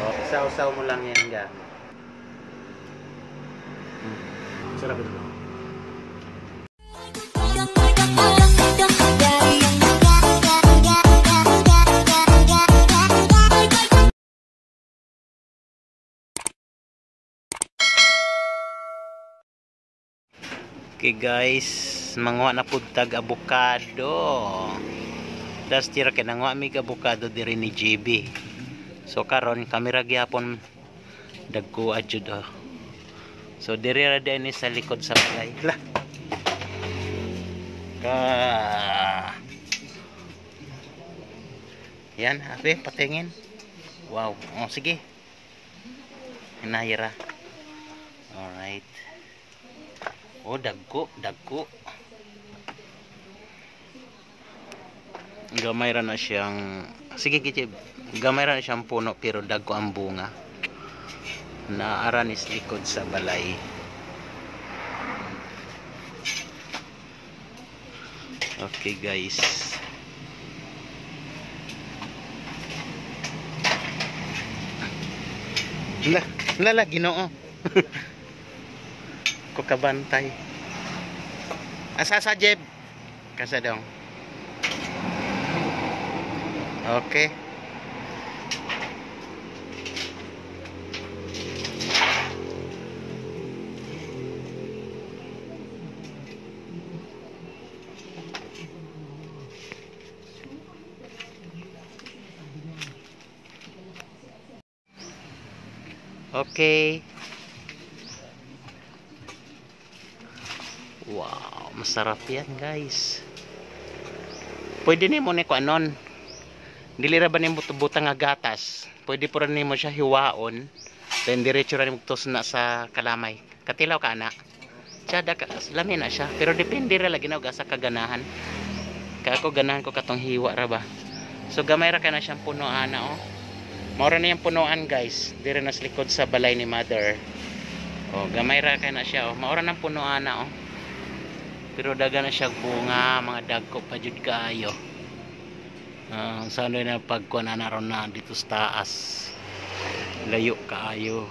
Isaw-saw mo lang yan ga. Sarap ito. Okay guys, manguha na pud tag avocado. Das tira kay nanguha mig avocado diri ni JB. So karon kamera gyapon dagko adjud oh. So diri ra din sa likod sa balay. Lah. Yan, abe patingin. Wow, oh sige. Hinahira. Alright. Oh, dagko. Gamay ra na siyang, sige kitib, gamay ra na siyang puno pero dagko ang bunga. Naara ni likod sa balay. Okay guys. Lala Ginoo. Ko kabantay. Asa sa Jeb? Kasa dong. Okay. Okay. Wow, masarap yan guys. Pwede nimo ni ko anon. Dili ra ba nimo butang nga gatas. Pwede po rin nimo siya hiwaon. Then diretso ra nimo tos na sa kalamay. Katilaw ka ana. Tsada ka lamin na siya. Pero depende ra lagi na og asa kaganahan. Kaya ako ganahan ko katong hiwa ra ba. So gamay ra kana siyang puno ana oh. Maura na yung punuan guys. Dire na sa likod sa balay ni mother. Oh, gamay ra kana siya oh. Maura nang punuan na oh. Pero daga na siya bunga, mga dagko pa jud kaayo. Saan na pagkuan na ron na dito sa taas. Layo kaayo.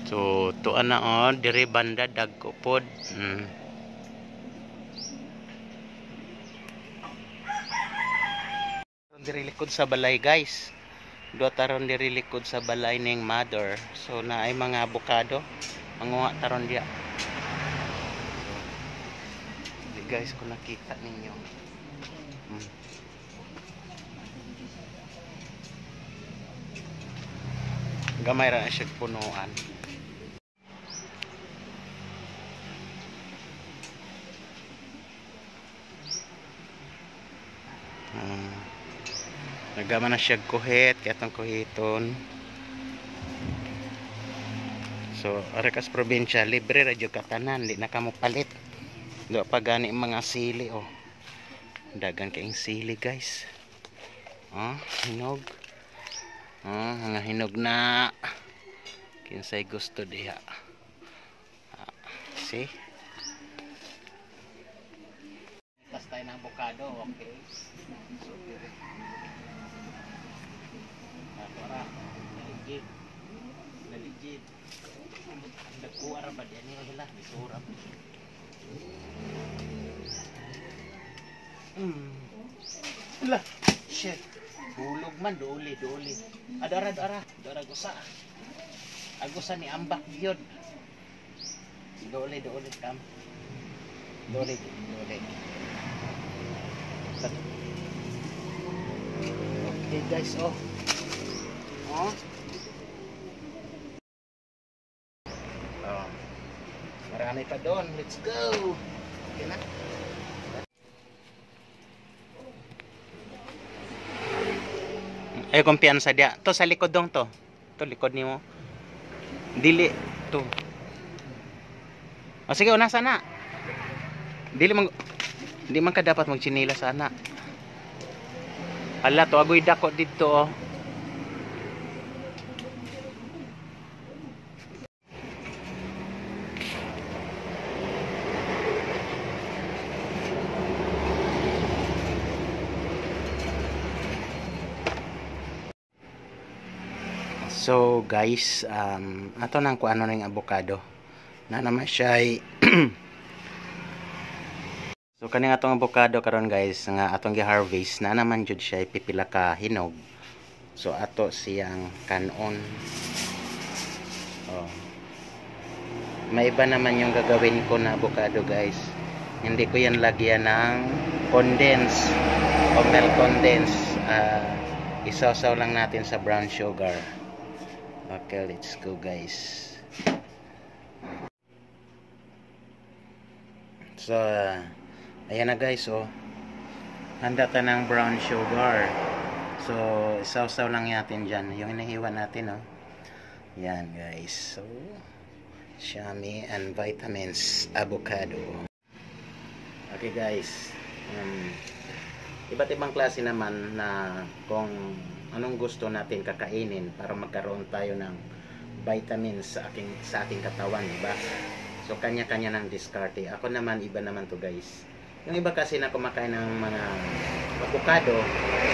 So, tuan na oh, dire banda dagko pod. Diri likod sa balay guys. Duha taron diri likod sa balay ning mother. So na ay mga avocado. Manguha taron dia. So, guys, kung nakita ninyo. Gamay ra na siya punuan. Nagama na siya kuhit, kaya itong kuhiton. So, arekas probinsya, libre radyo katanan, di na kamo palit. Doon pa gani mga sili, oh. Dagan kayong sili, guys. Oh, hinog. Oh, mga hinog na. Kinsay gusto diha. See? Pas tayo ng avocado, okay. So, naligid nagkuara ba diyan niya hila bisurap hila shit hulog man duli adara gusa agusa ni ambak gyud duli kam duli okay guys oh marami pa doon. Let's go. Okay na. Ay kumpiyansa dia. To sa likod dong to. To likod nimo. Dili to. O sige una sana. Di man ka dapat magchinila sana. Ala to agoy dako dito oh. So guys, ato nang kuano ning avocado. Na naman siya ay so kaning atong avocado karon guys nga atong gi-harvest na naman jud siya ay pipila ka hinog. So ato siyang kanon. Oh. May iba naman yung gagawin ko na avocado guys. Hindi ko yan lagyan ng condense o milk condense. Isasaw lang natin sa brown sugar. Okay, let's go guys. So, ayan na guys, oh. Handa ta ng brown sugar. So, isaw-saw lang natin dyan. Yung hinahiwa natin, oh. Yan guys. So, yummy and vitamins avocado. Okay guys. Iba't ibang klase naman na kung anong gusto natin kakainin para magkaroon tayo ng vitamins sa ating katawan, diba? So kanya-kanya ng diskarte. Ako naman iba naman to guys. Yung iba kasi na kumakain ng mga avocado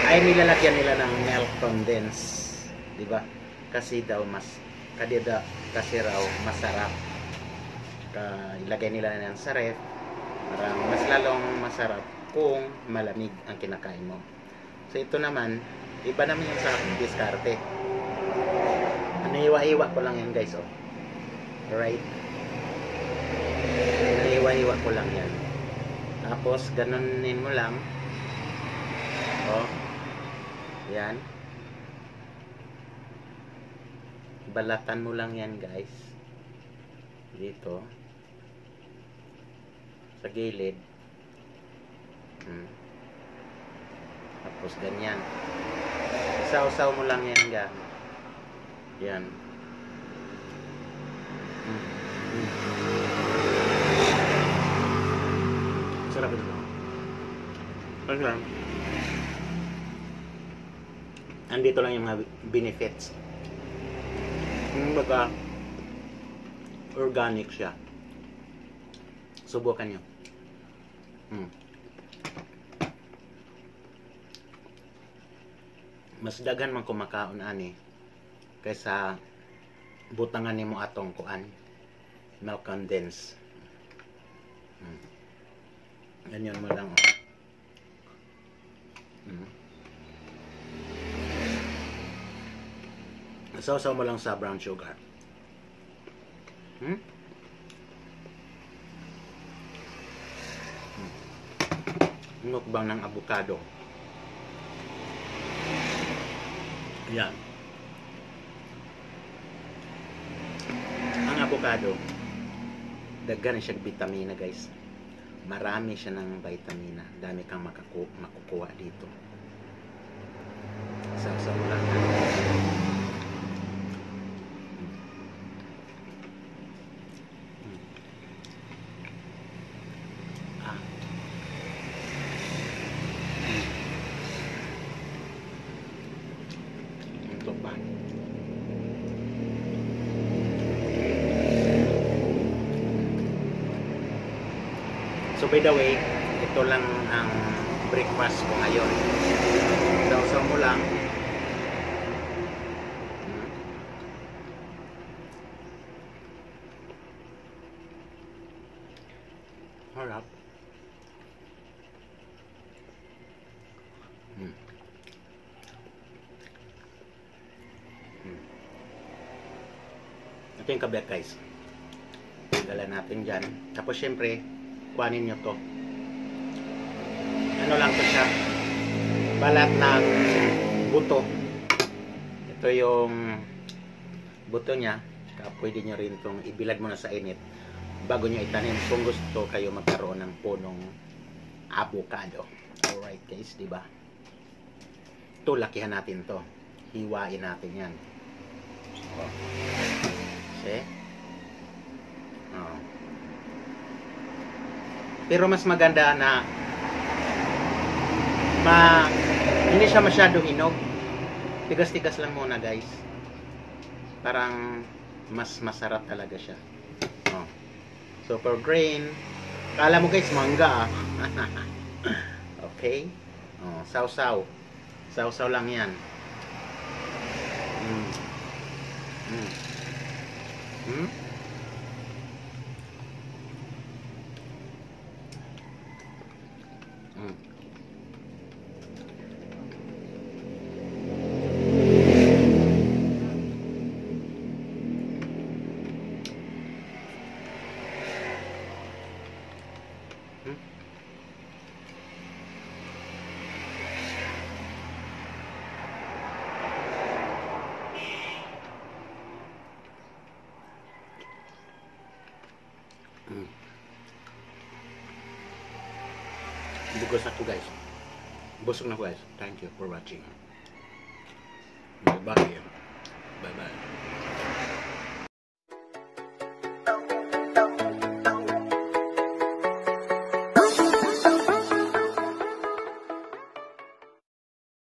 ay nilalagyan nila ng milk condense, diba? Kasi daw kasi raw masarap. Ilagay nila ng sa ref para mas lalong masarap kung malamig ang kinakain mo. So ito naman iba naman yung sa aking diskarte. Naiwa-iwa ko lang yan guys, oh. Alright. Naiwa-iwa ko lang yan. Tapos ganunin mo lang. Oh. Yan. Balatan mo lang yan guys. Dito. Sa gilid. Tapos ganyan. Isaw-saw mo lang yan gan. Yan. Sarap ito. Okay. Andito lang yung mga benefits. Baga organic siya. Subukan nyo. Mas daghan man kumakaon ani kaysa butangan nimo atong kuan milk condense. Ganyan mo lang, oh. Sausaw mo lang sa brown sugar. Mukbang ng avocado. Yan. Ang avocado, daghan siya bitamina guys. Marami siya ng vitamina. Dami kang makukuha dito. Sausaw mo lang. Ito pa. So by the way, ito lang ang breakfast ko ngayon. Sausaw mo lang. Harap. Ito yung kabet guys. Dala natin dyan. Tapos syempre, kuhanin nyo to. Ano lang to siya? Balat ng buto. Ito yung buto niya. Pwede nyo rin itong ibilad mo na sa init bago nyo itanim kung gusto kayo magkaroon ng punong avocado. Alright guys, diba? Ito, lakihan natin to. Hiwain natin yan. Oh. See? Oh. Pero mas maganda na hindi siya masyadong hinog. Tigas-tigas lang muna guys. Parang mas masarap talaga siya. Oh. Super green. Kala mo guys mangga. Okay? Oh, sausaw. Sausaw lang yan. Mm. Hmm? Mm. Hmm? Mm. Bugos ako guys. Busog na guys. Thank you for watching. Bye-bye. Bye-bye.